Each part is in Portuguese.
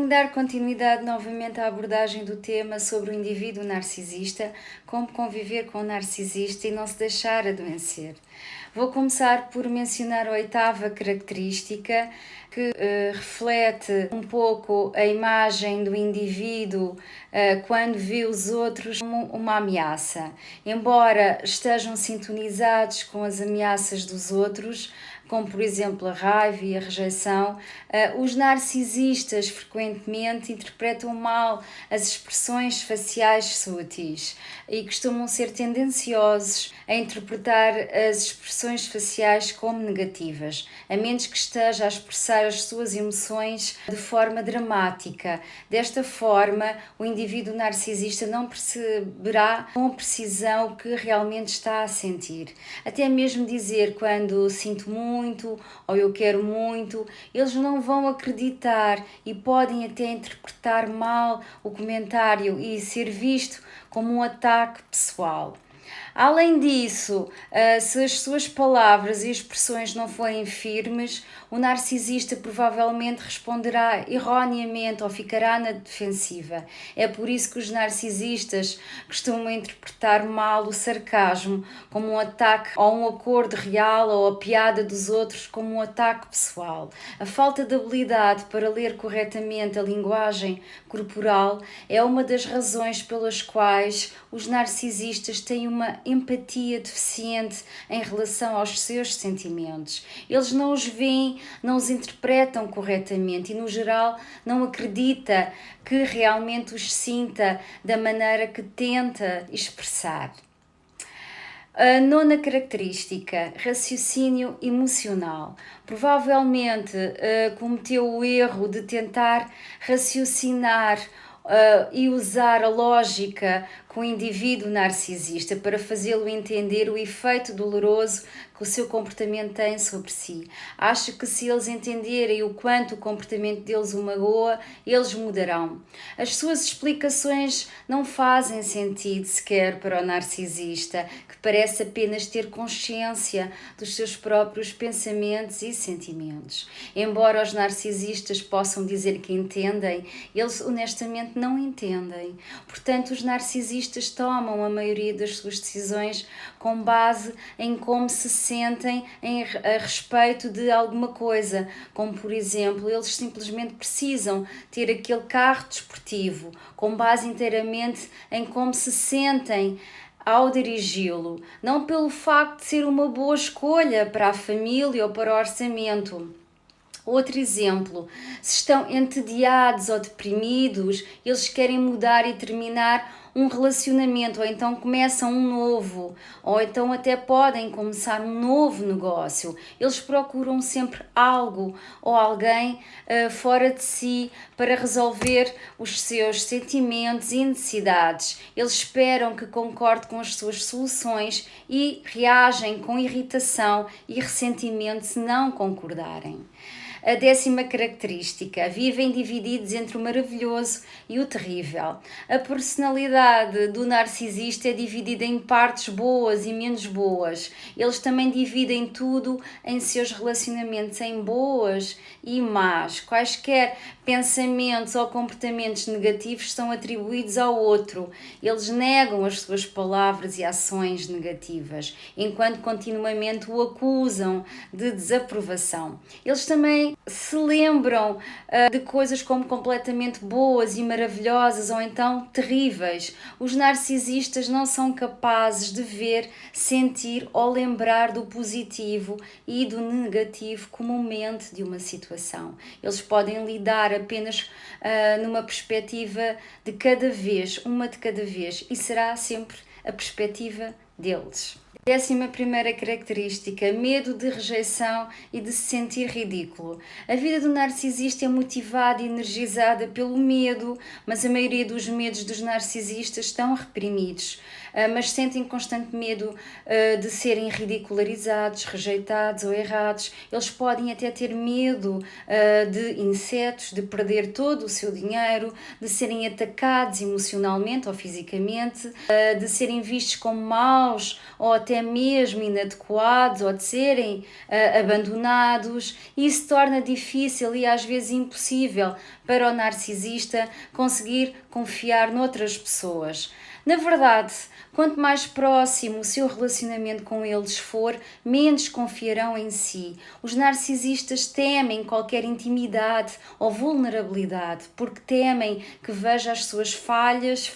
dar continuidade novamente à abordagem do tema sobre o indivíduo narcisista, como conviver com o narcisista e não se deixar adoecer. Vou começar por mencionar a oitava característica, que reflete um pouco a imagem do indivíduo quando vê os outros como uma ameaça. Embora estejam sintonizados com as ameaças dos outros, como por exemplo a raiva e a rejeição, os narcisistas frequentemente interpretam mal as expressões faciais súteis e costumam ser tendenciosos a interpretar as expressões faciais como negativas, a menos que esteja a expressar as suas emoções de forma dramática. Desta forma, o indivíduo narcisista não perceberá com precisão o que realmente está a sentir. Até mesmo dizer quando sinto muito ou eu quero muito, eles não vão acreditar e podem até interpretar mal o comentário e ser visto como um ataque pessoal. Além disso, se as suas palavras e expressões não forem firmes, o narcisista provavelmente responderá erroneamente ou ficará na defensiva. É por isso que os narcisistas costumam interpretar mal o sarcasmo como um ataque ou um acordo real ou a piada dos outros como um ataque pessoal. A falta de habilidade para ler corretamente a linguagem corporal é uma das razões pelas quais os narcisistas têm uma empatia deficiente em relação aos seus sentimentos. Eles não os veem, não os interpretam corretamente e, no geral, não acredita que realmente os sinta da maneira que tenta expressar. A nona característica, raciocínio emocional. Provavelmente cometeu o erro de tentar raciocinar e usar a lógica com o indivíduo narcisista para fazê-lo entender o efeito doloroso que o seu comportamento tem sobre si. Acho que se eles entenderem o quanto o comportamento deles o magoa, eles mudarão. As suas explicações não fazem sentido sequer para o narcisista, que parece apenas ter consciência dos seus próprios pensamentos e sentimentos. Embora os narcisistas possam dizer que entendem, eles honestamente não entendem. Portanto, os narcisistas tomam a maioria das suas decisões com base em como se sentem a respeito de alguma coisa, como por exemplo, eles simplesmente precisam ter aquele carro desportivo, com base inteiramente em como se sentem ao dirigi-lo, não pelo facto de ser uma boa escolha para a família ou para o orçamento. Outro exemplo, se estão entediados ou deprimidos, eles querem mudar e terminar um relacionamento, ou então começam um novo, ou então até podem começar um novo negócio. Eles procuram sempre algo ou alguém fora de si para resolver os seus sentimentos e necessidades. Eles esperam que concorde com as suas soluções e reagem com irritação e ressentimento se não concordarem. A 10ª característica, vivem divididos entre o maravilhoso e o terrível. A personalidade do narcisista é dividida em partes boas e menos boas. Eles também dividem tudo em seus relacionamentos em boas e más. Quaisquer pensamentos ou comportamentos negativos são atribuídos ao outro. Eles negam as suas palavras e ações negativas, enquanto continuamente o acusam de desaprovação. Eles também se lembram de coisas como completamente boas e maravilhosas ou então terríveis. Os narcisistas não são capazes de ver, sentir ou lembrar do positivo e do negativo comumente de uma situação. Eles podem lidar apenas numa perspectiva de cada vez, uma de cada vez, e será sempre a perspectiva deles. 11ª característica, medo de rejeição e de se sentir ridículo. A vida do narcisista é motivada e energizada pelo medo, mas a maioria dos medos dos narcisistas estão reprimidos. mas sentem constante medo de serem ridicularizados, rejeitados ou errados. Eles podem até ter medo de insetos, de perder todo o seu dinheiro, de serem atacados emocionalmente ou fisicamente, de serem vistos como maus ou até mesmo inadequados, ou de serem abandonados. E isso torna difícil e às vezes impossível para o narcisista conseguir confiar noutras pessoas. Na verdade, quanto mais próximo o seu relacionamento com eles for, menos confiarão em si. Os narcisistas temem qualquer intimidade ou vulnerabilidade, porque temem que veja as suas falhas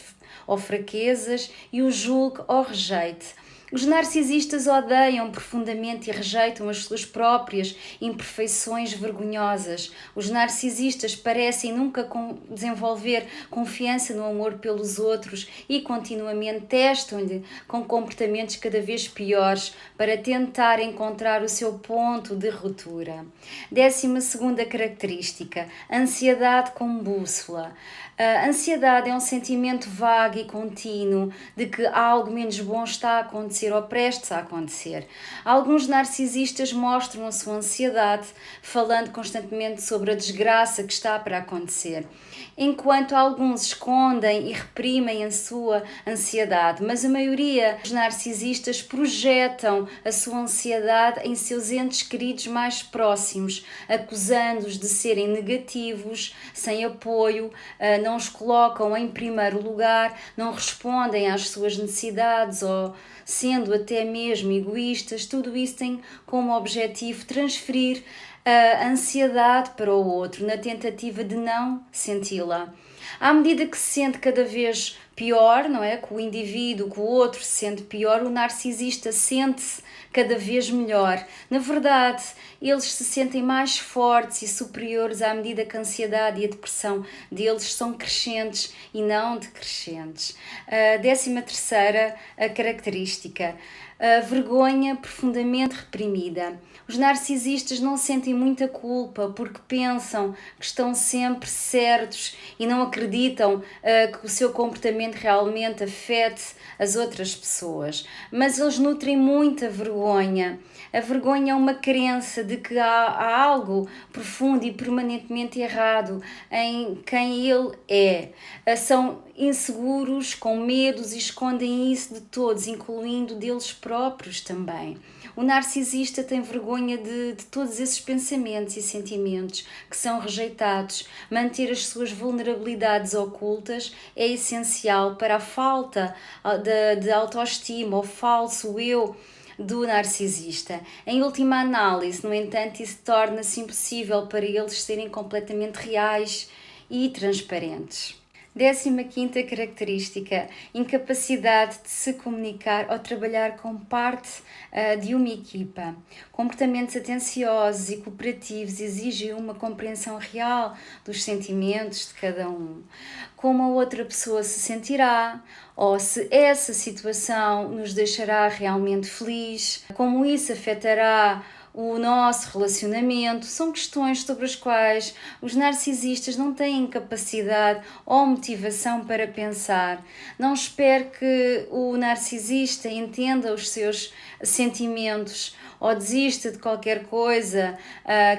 ou fraquezas e o julgue ou rejeite. Os narcisistas odeiam profundamente e rejeitam as suas próprias imperfeições vergonhosas. Os narcisistas parecem nunca desenvolver confiança no amor pelos outros e continuamente testam-lhe com comportamentos cada vez piores para tentar encontrar o seu ponto de ruptura. 12ª característica: ansiedade como bússola. A ansiedade é um sentimento vago e contínuo de que algo menos bom está a acontecer ou prestes a acontecer. Alguns narcisistas mostram a sua ansiedade falando constantemente sobre a desgraça que está para acontecer, enquanto alguns escondem e reprimem a sua ansiedade, mas a maioria dos narcisistas projetam a sua ansiedade em seus entes queridos mais próximos, acusando-os de serem negativos, sem apoio, não os colocam em primeiro lugar, não respondem às suas necessidades ou sendo até mesmo egoístas. Tudo isso tem como objetivo transferir a ansiedade para o outro, na tentativa de não senti-la. À medida que se sente cada vez pior, não é? Que o indivíduo, que o outro se sente pior, o narcisista sente-se cada vez melhor. Na verdade, eles se sentem mais fortes e superiores à medida que a ansiedade e a depressão deles são crescentes e não decrescentes. A 13ª característica: a vergonha profundamente reprimida. Os narcisistas não sentem muita culpa porque pensam que estão sempre certos e não acreditam que o seu comportamento realmente afete as outras pessoas. Mas eles nutrem muita vergonha. A vergonha é uma crença de que há algo profundo e permanentemente errado em quem ele é. São inseguros, com medos e escondem isso de todos, incluindo deles próprios também. O narcisista tem vergonha de todos esses pensamentos e sentimentos que são rejeitados. Manter as suas vulnerabilidades ocultas é essencial para a falta de autoestima, o falso eu do narcisista. Em última análise, no entanto, isso torna-se impossível para eles serem completamente reais e transparentes. 15ª característica: incapacidade de se comunicar ou trabalhar como parte de uma equipa. Comportamentos atenciosos e cooperativos exigem uma compreensão real dos sentimentos de cada um. Como a outra pessoa se sentirá, ou se essa situação nos deixará realmente feliz, como isso afetará o nosso relacionamento. São questões sobre as quais os narcisistas não têm capacidade ou motivação para pensar. Não espere que o narcisista entenda os seus sentimentos ou desista de qualquer coisa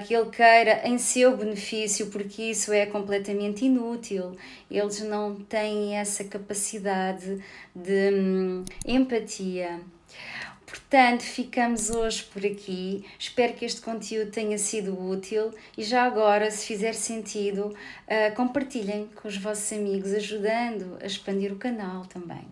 que ele queira em seu benefício, porque isso é completamente inútil. Eles não têm essa capacidade de empatia. Portanto, ficamos hoje por aqui. Espero que este conteúdo tenha sido útil e já agora, se fizer sentido, compartilhem com os vossos amigos, ajudando a expandir o canal também.